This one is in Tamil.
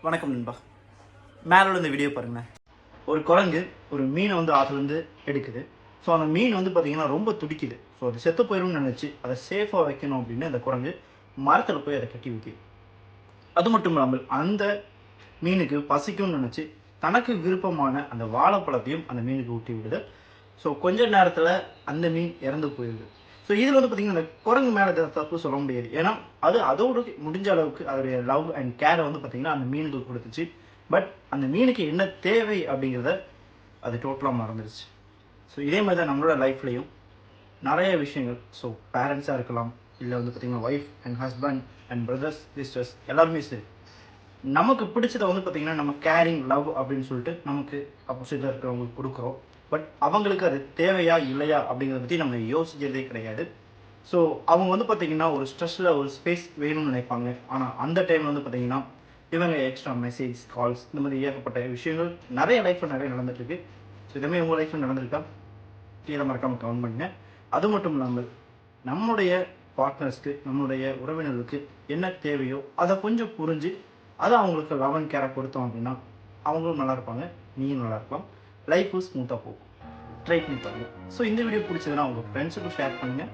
வணக்கம் நண்பா. மேலே உள்ள இந்த வீடியோ பாருங்களேன். ஒரு குரங்கு ஒரு மீனை வந்து ஆற்றுலேருந்து எடுக்குது. ஸோ அந்த மீன் வந்து பார்த்திங்கன்னா ரொம்ப துடிக்குது. ஸோ அது செத்து போயிடும்னு நினச்சி அதை சேஃபாக வைக்கணும் அப்படின்னு அந்த குரங்கு மரத்தில் போய் அதை கட்டி வைக்குது. அது மட்டும் இல்லாமல் அந்த மீனுக்கு பசிக்கும்னு நினச்சி தனக்கு விருப்பமான அந்த வாழைப்பழத்தையும் அந்த மீனுக்கு ஊட்டி விடுது. ஸோ கொஞ்ச நேரத்தில் அந்த மீன் இறந்து போயிடுது. ஸோ இதில் வந்து பார்த்திங்கன்னா அந்த குரங்கு மேலே தப்பு சொல்ல முடியாது. ஏன்னா அது அதோடு முடிஞ்ச அளவுக்கு அதோடைய லவ் அண்ட் கேரை வந்து பார்த்திங்கன்னா அந்த மீனுக்கு கொடுத்துச்சு. பட் அந்த மீனுக்கு என்ன தேவை அப்படிங்கிறத அது டோட்டலாக மறந்துடுச்சு. ஸோ இதே மாதிரி தான் நம்மளோட லைஃப்லேயும் நிறைய விஷயங்கள். ஸோ பேரண்ட்ஸாக இருக்கலாம், இல்லை வந்து பார்த்திங்கன்னா wife and husband and brothers sisters எல்லாருமே சரி, நமக்கு பிடிச்சதை வந்து பார்த்திங்கன்னா நம்ம கேரிங் லவ் அப்படின்னு சொல்லிட்டு நமக்கு ஆப்போசிட்டில் இருக்கிறவங்களுக்கு கொடுக்குறோம். பட் அவங்களுக்கு அது தேவையா இல்லையா அப்படிங்கிறத பற்றி நம்ம யோசிக்கிறதே கிடையாது. ஸோ அவங்க வந்து பார்த்திங்கன்னா ஒரு ஸ்ட்ரெஸ்ஸில் ஒரு ஸ்பேஸ் வேணும்னு நினைப்பாங்க. ஆனால் அந்த டைமில் வந்து பார்த்திங்கன்னா இவங்க எக்ஸ்ட்ரா மெசேஜ் கால்ஸ் இந்த மாதிரி ஏகப்பட்ட விஷயங்கள் நிறைய லைஃப்பில் நிறைய நடந்துட்டுருக்கு. ஸோ இதுமாதிரி உங்கள் லைஃப்பில் நடந்திருக்கா? கீழே மறக்காமல் கமெண்ட் பண்ணுங்கள். அது மட்டும் இல்லாமல் நம்முடைய பார்ட்னர்ஸ்க்கு நம்மளுடைய உறவினர்களுக்கு என்ன தேவையோ அதை கொஞ்சம் புரிஞ்சு அதை அவங்களுக்கு லவ் அண்ட் கேரை கொடுத்தோம் அப்படின்னா அவங்களும் நல்லா இருப்பாங்க, நீயும் நல்லா இருக்கலாம், லைஃபும் ஸ்மூத்தாக போகும். ட்ரை பண்ணி பாருங்கள். ஸோ இந்த வீடியோ பிடிச்சதுன்னா உங்கள் ஃப்ரெண்ட்ஸுக்கும் ஷேர் பண்ணுங்கள்.